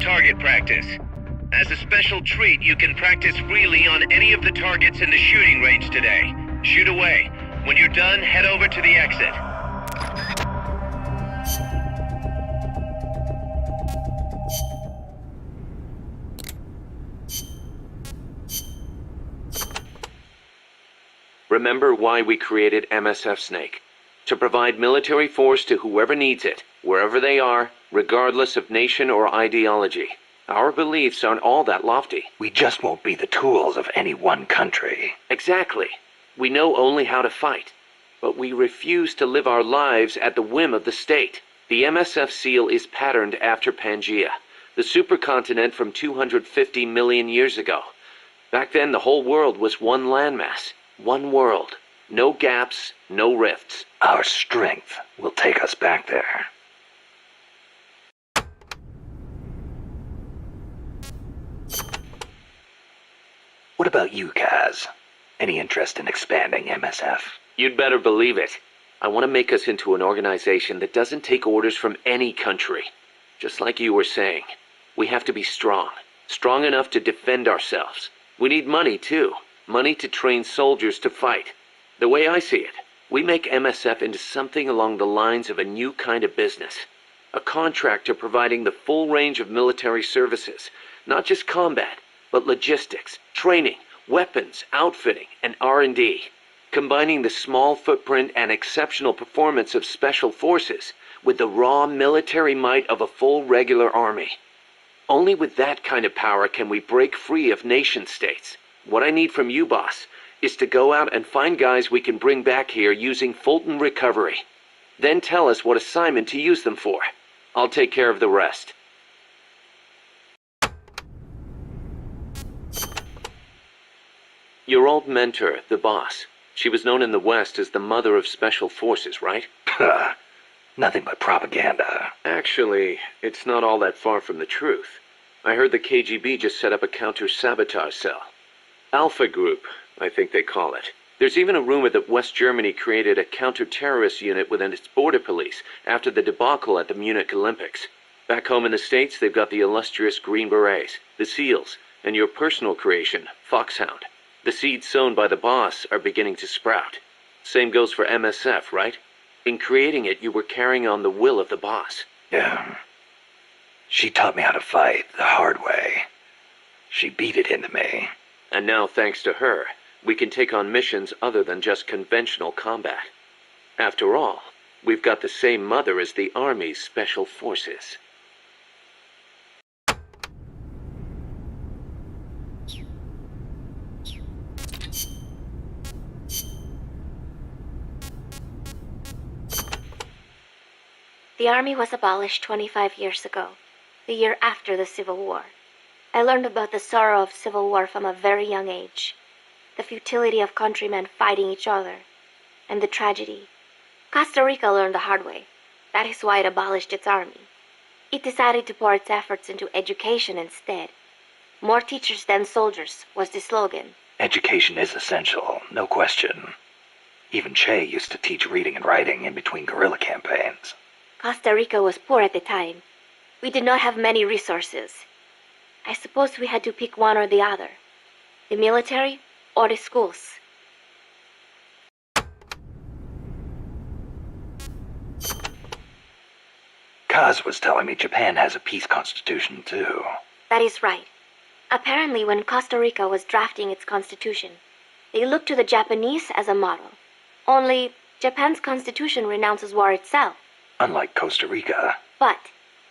target practice. As a special treat, you can practice freely on any of the targets in the shooting range today. Shoot away. When you're done, head over to the exit. Remember why we created MSF Snake. To provide military force to whoever needs it, wherever they are, regardless of nation or ideology. Our beliefs aren't all that lofty. We just won't be the tools of any one country. Exactly. We know only how to fight. But we refuse to live our lives at the whim of the state. The MSF seal is patterned after Pangaea, the supercontinent from 250 million years ago. Back then, the whole world was one landmass, one world. No gaps, no rifts. Our strength will take us back there. What about you, Kaz? Any interest in expanding MSF? You'd better believe it. I want to make us into an organization that doesn't take orders from any country. Just like you were saying, we have to be strong. Strong enough to defend ourselves. We need money, too. Money to train soldiers to fight. The way I see it, we make MSF into something along the lines of a new kind of business. A contractor providing the full range of military services. Not just combat, but logistics, training, weapons, outfitting, and R&D. Combining the small footprint and exceptional performance of special forces with the raw military might of a full regular army. Only with that kind of power can we break free of nation-states. What I need from you, boss, is to go out and find guys we can bring back here using Fulton Recovery. Then tell us what assignment to use them for. I'll take care of the rest. Your old mentor, the boss. She was known in the West as the mother of special forces, right? Nothing but propaganda. Actually, it's not all that far from the truth. I heard the KGB just set up a counter-sabotage cell. Alpha Group, I think they call it. There's even a rumor that West Germany created a counter-terrorist unit within its border police after the debacle at the Munich Olympics. Back home in the States, they've got the illustrious Green Berets, the SEALs, and your personal creation, Foxhound. The seeds sown by the boss are beginning to sprout. Same goes for MSF, right? In creating it, you were carrying on the will of the boss. Yeah. She taught me how to fight the hard way. She beat it into me. And now, thanks to her, we can take on missions other than just conventional combat. After all, we've got the same mother as the Army's Special Forces. The Army was abolished 25 years ago, the year after the Civil War. I learned about the sorrow of civil war from a very young age, the futility of countrymen fighting each other, and the tragedy. Costa Rica learned the hard way. That is why it abolished its army. It decided to pour its efforts into education instead. More teachers than soldiers was the slogan. Education is essential, no question. Even Che used to teach reading and writing in between guerrilla campaigns. Costa Rica was poor at the time. We did not have many resources. I suppose we had to pick one or the other. The military or the schools. Kaz was telling me Japan has a peace constitution too. That is right. Apparently when Costa Rica was drafting its constitution, they looked to the Japanese as a model. Only Japan's constitution renounces war itself. Unlike Costa Rica. But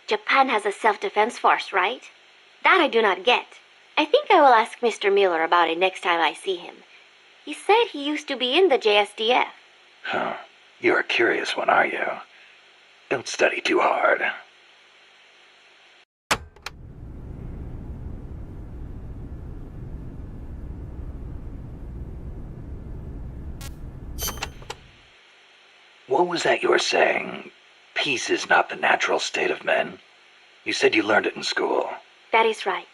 Japan has a self-defense force, right? That I do not get. I think I will ask Mr. Miller about it next time I see him. He said he used to be in the JSDF. Huh. You're a curious one, are you? Don't study too hard. What was that you were saying? Peace is not the natural state of men. You said you learned it in school. That is right.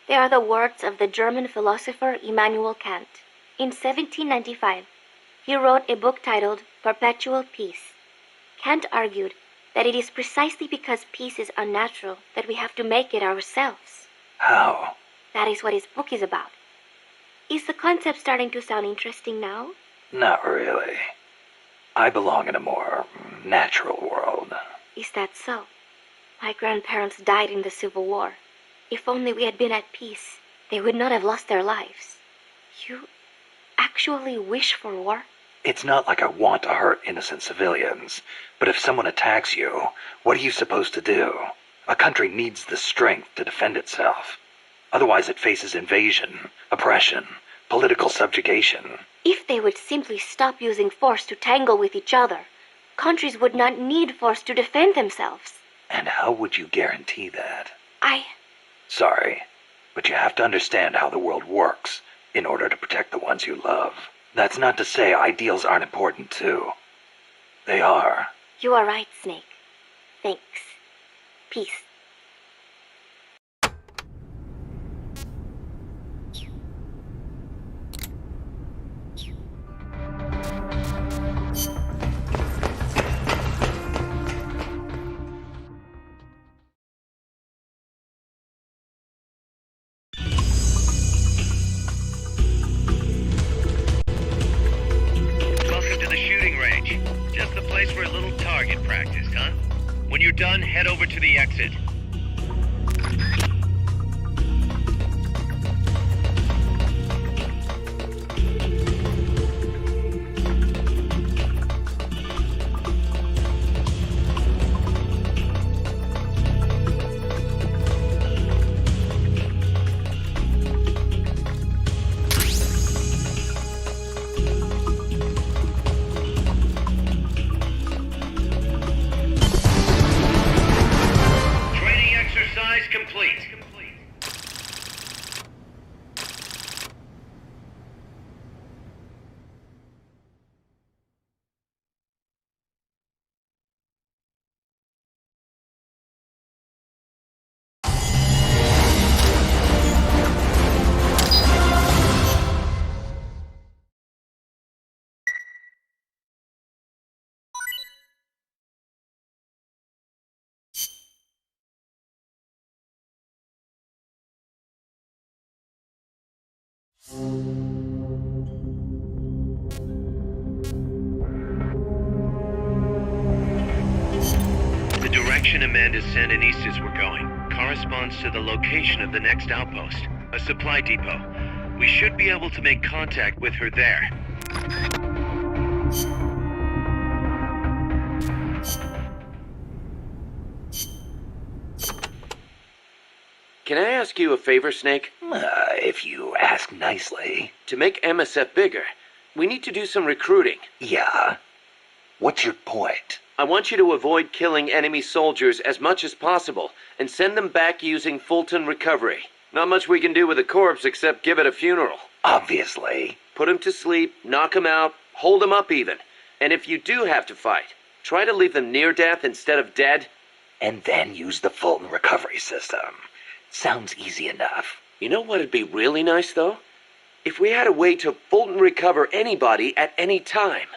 They are the words of the German philosopher Immanuel Kant. In 1795, he wrote a book titled Perpetual Peace. Kant argued that it is precisely because peace is unnatural that we have to make it ourselves. How? That is what his book is about. Is the concept starting to sound interesting now? Not really. I belong in a more natural world. Is that so? My grandparents died in the Civil War. If only we had been at peace, they would not have lost their lives. You actually wish for war? It's not like I want to hurt innocent civilians, but if someone attacks you, what are you supposed to do? A country needs the strength to defend itself. Otherwise it faces invasion, oppression, political subjugation. If they would simply stop using force to tangle with each other, countries would not need force to defend themselves. And how would you guarantee that? I... Sorry, but you have to understand how the world works in order to protect the ones you love. That's not to say ideals aren't important too. They are. You are right, Snake. Thanks. Peace. Welcome to the shooting range. Just the place for a little target practice, huh? When you're done, head over to the exit. Training exercise complete. The direction Amanda's Sandinistas were going corresponds to the location of the next outpost, a supply depot. We should be able to make contact with her there. Can I ask you a favor, Snake? If you ask nicely. To make MSF bigger, we need to do some recruiting. Yeah. What's your point? I want you to avoid killing enemy soldiers as much as possible and send them back using Fulton recovery. Not much we can do with a corpse except give it a funeral. Obviously. Put him to sleep, knock him out, hold him up even. And if you do have to fight, try to leave them near death instead of dead. And then use the Fulton recovery system. Sounds easy enough. You know what'd be really nice, though? If we had a way to Fulton recover anybody at any time.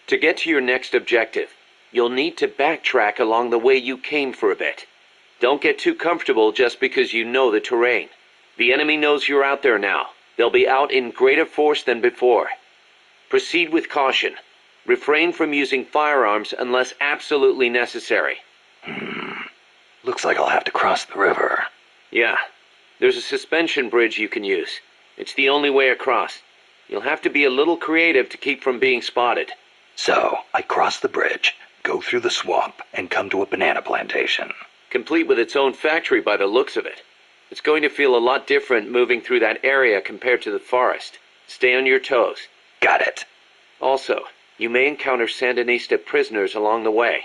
To get to your next objective, you'll need to backtrack along the way you came for a bit. Don't get too comfortable just because you know the terrain. The enemy knows you're out there now. They'll be out in greater force than before. Proceed with caution. Refrain from using firearms unless absolutely necessary. Looks like I'll have to cross the river. Yeah, there's a suspension bridge you can use. It's the only way across. You'll have to be a little creative to keep from being spotted. So, I cross the bridge, go through the swamp, and come to a banana plantation. Complete with its own factory by the looks of it. It's going to feel a lot different moving through that area compared to the forest. Stay on your toes. Got it. Also, you may encounter Sandinista prisoners along the way.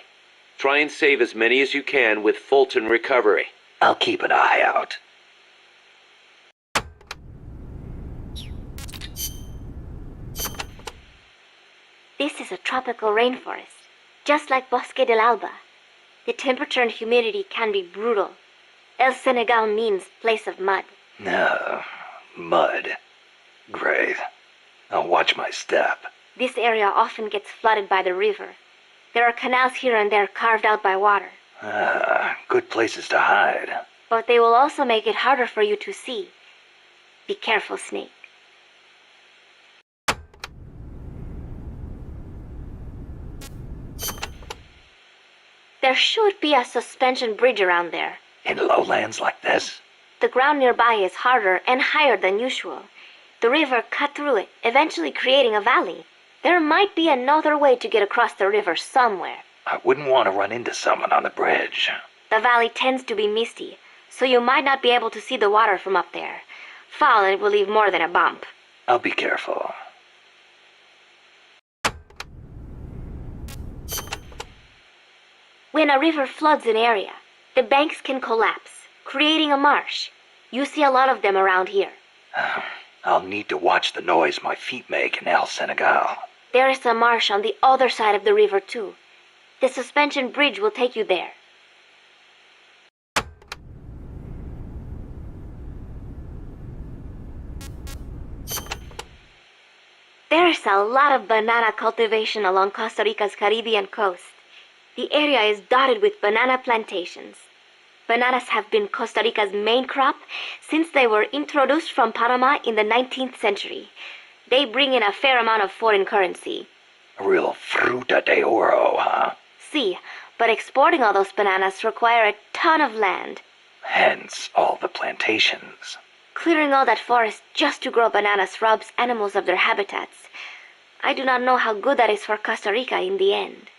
Try and save as many as you can with Fulton recovery. I'll keep an eye out. This is a tropical rainforest, just like Bosque del Alba. The temperature and humidity can be brutal. El Senegal means place of mud. No, mud. Great. I'll watch my step. This area often gets flooded by the river. There are canals here and there carved out by water. Good places to hide. But they will also make it harder for you to see. Be careful, Snake. There should be a suspension bridge around there. In lowlands like this? The ground nearby is harder and higher than usual. The river cut through it, eventually creating a valley. There might be another way to get across the river somewhere. I wouldn't want to run into someone on the bridge. The valley tends to be misty, so you might not be able to see the water from up there. Fall and it will leave more than a bump. I'll be careful. When a river floods an area, the banks can collapse, creating a marsh. You see a lot of them around here. I'll need to watch the noise my feet make in El Senegal. There is a marsh on the other side of the river too. The suspension bridge will take you there. There is a lot of banana cultivation along Costa Rica's Caribbean coast. The area is dotted with banana plantations. Bananas have been Costa Rica's main crop since they were introduced from Panama in the 19th century. They bring in a fair amount of foreign currency. A real fruta de oro, huh? See, but exporting all those bananas require a ton of land. Hence all the plantations. Clearing all that forest just to grow bananas robs animals of their habitats. I do not know how good that is for Costa Rica in the end.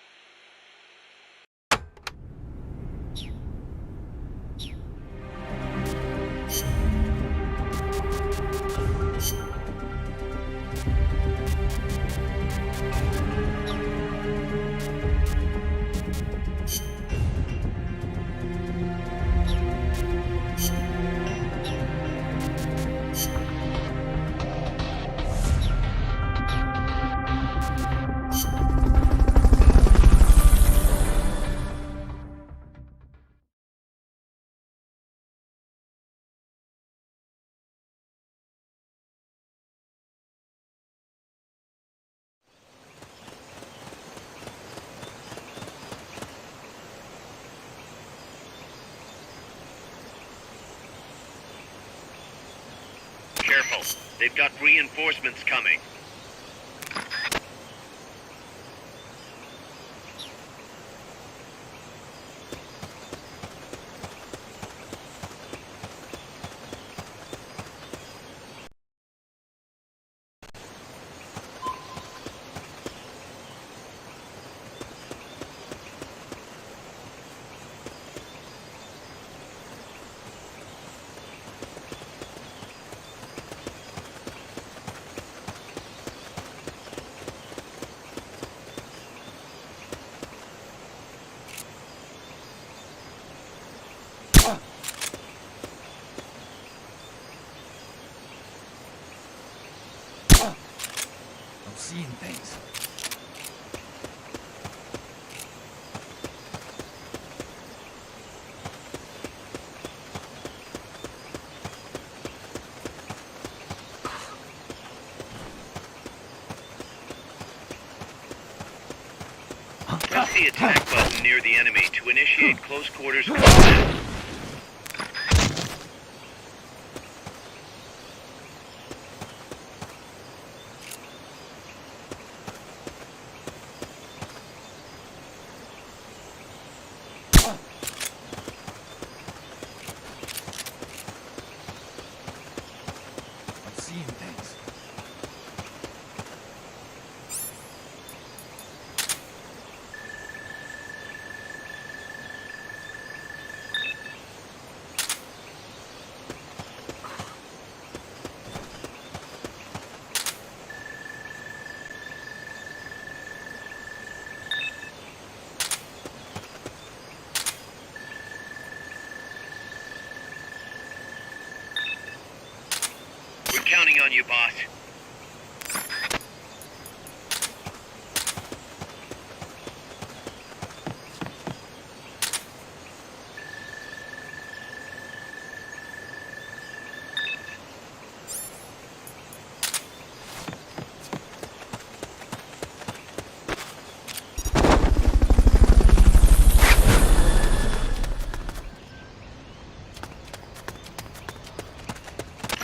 Careful. They've got reinforcements coming. I'm seeing things. Press the attack button near the enemy to initiate close quarters combat. I'm seeing things. We're counting on you, boss.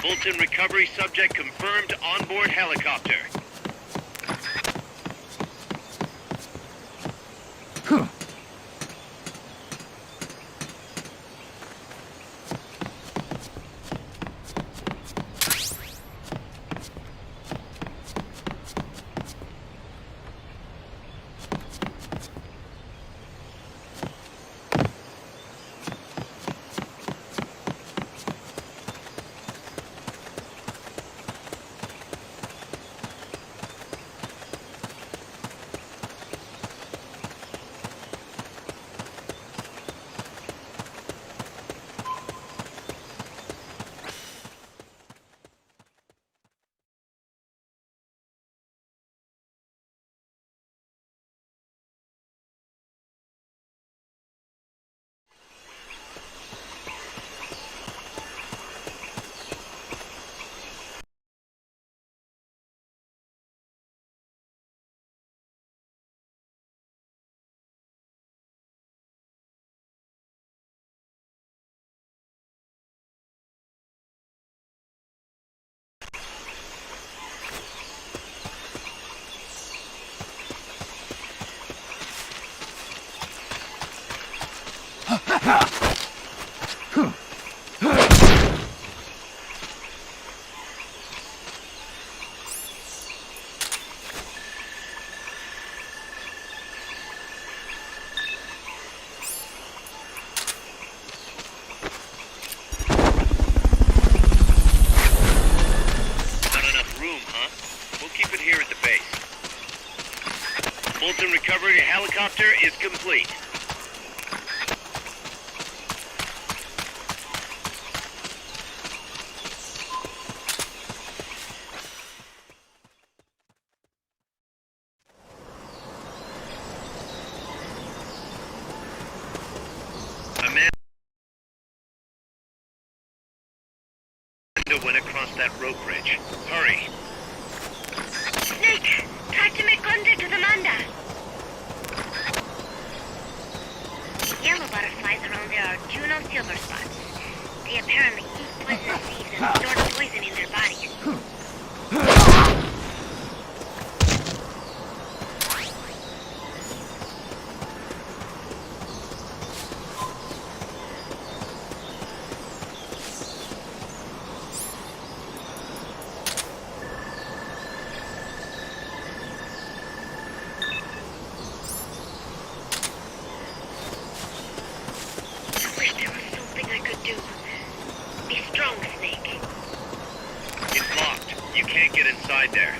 Fulton recovery subject confirmed onboard helicopter. Fulton recovery helicopter is complete. Amanda went across that rope bridge. Hurry. Snake, try to make contact with Amanda. Yellow butterflies around there are Juno silver spots. They apparently eat poisonous seeds and store the poison in their bodies. I wish there was something I could do. Be strong, Snake. It's locked. You can't get inside there.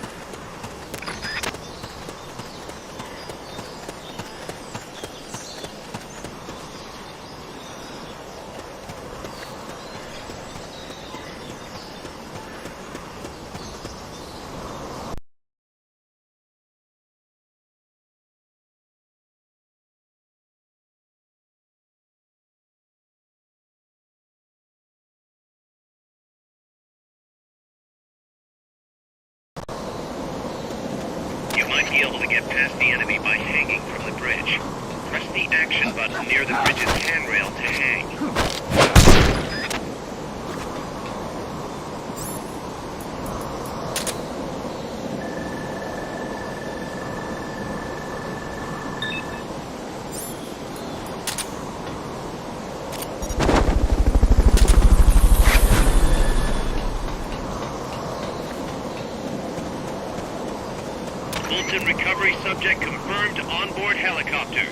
You might be able to get past the enemy by hanging from the bridge. Press the action button near the bridge's handrail to hang. Fulton recovery subject confirmed onboard helicopter.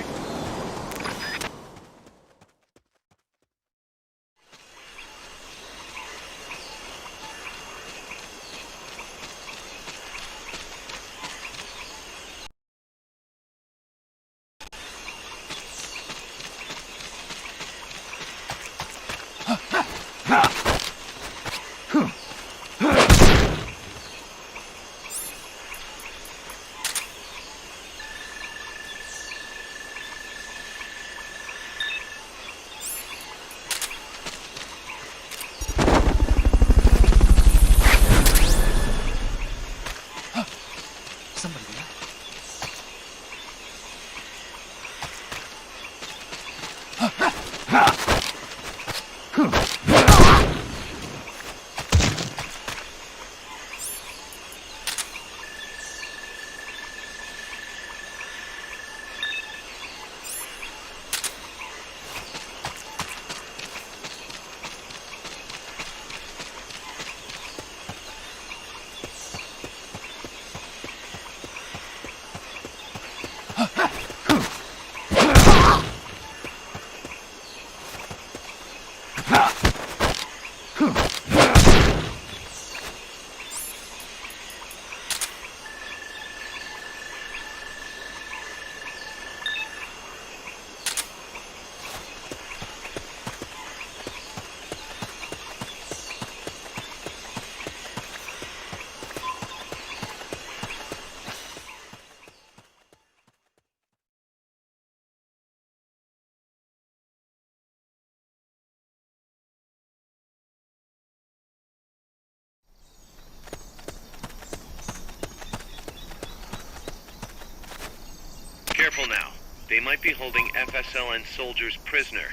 careful now. They might be holding FSLN soldiers prisoner.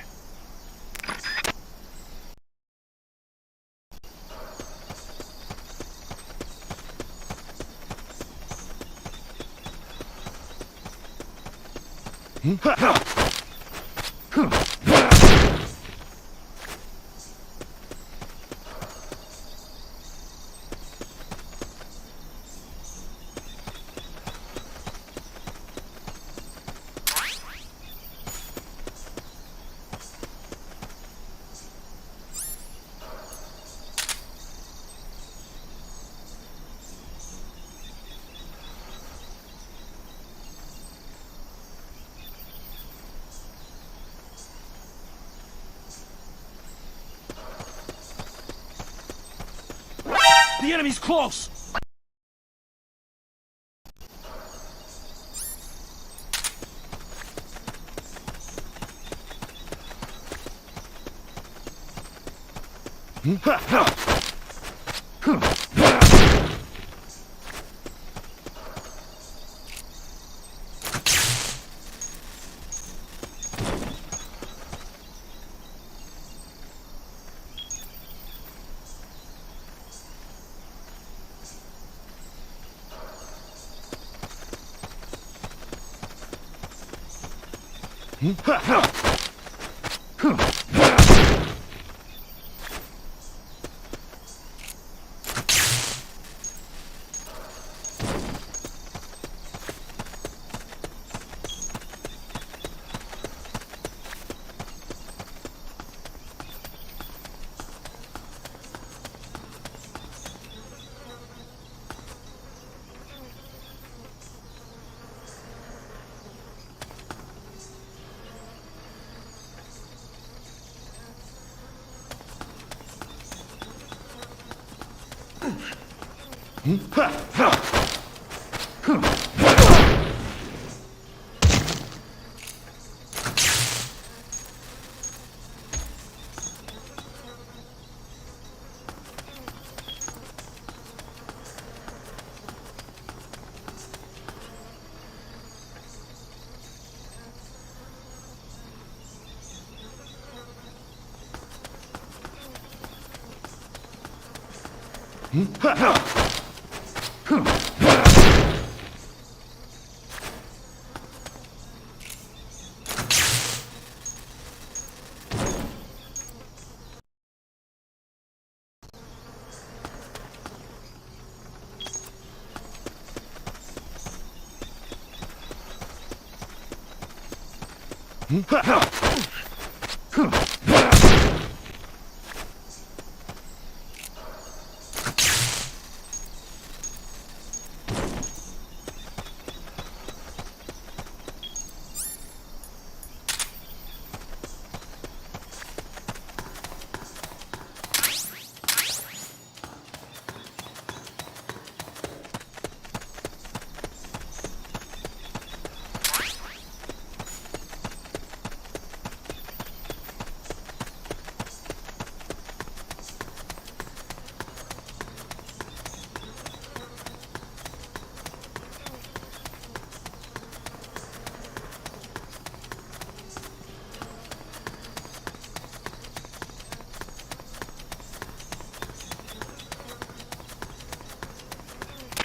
The enemy's close!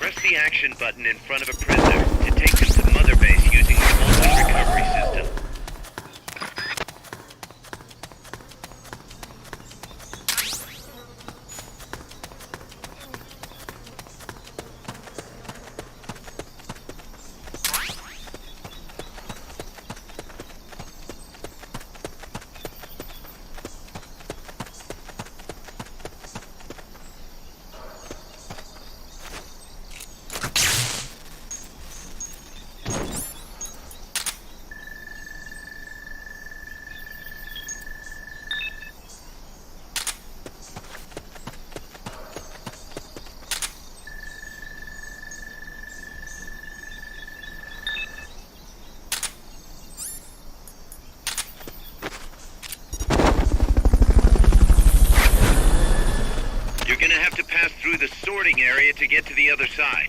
Press the action button in front of a prisoner to take them to Mother Base using the Molten recovery system. Pass through the sorting area to get to the other side.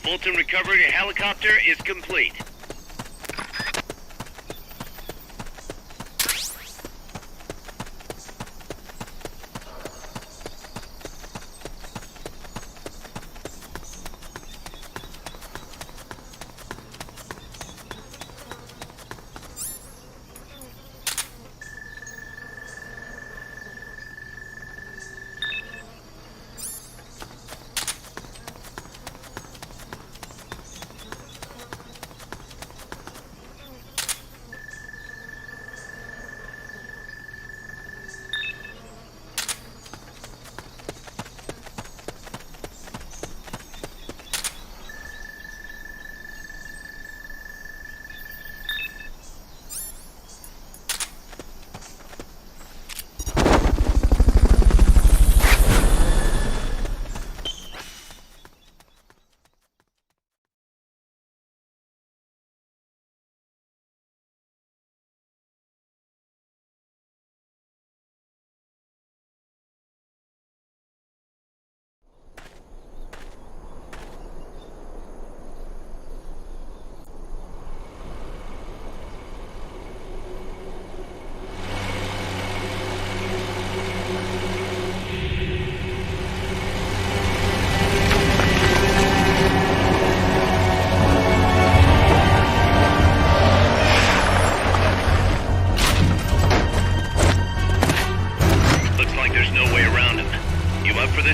Molten recovery helicopter is complete.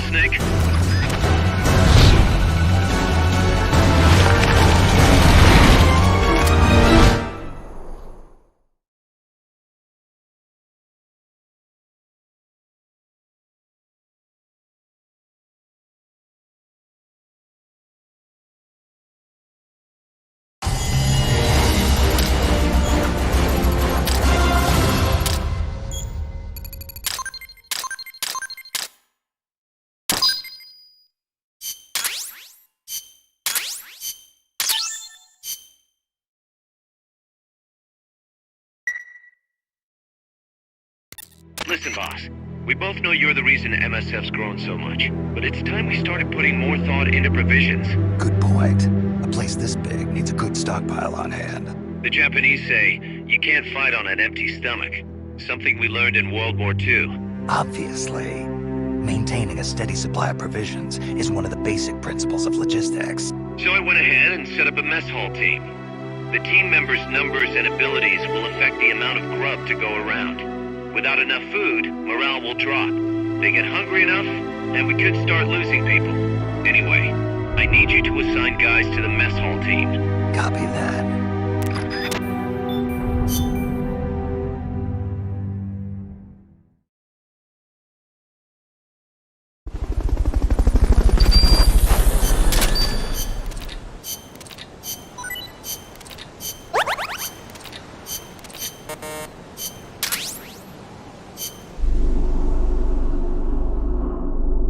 Snake? Listen, boss. We both know you're the reason MSF's grown so much, but it's time we started putting more thought into provisions. Good point. A place this big needs a good stockpile on hand. The Japanese say you can't fight on an empty stomach. Something we learned in World War II. Obviously, maintaining a steady supply of provisions is one of the basic principles of logistics. So I went ahead and set up a mess hall team. The team members' numbers and abilities will affect the amount of grub to go around. Without enough food, morale will drop. They get hungry enough, and we could start losing people. Anyway, I need you to assign guys to the mess hall team. Copy that.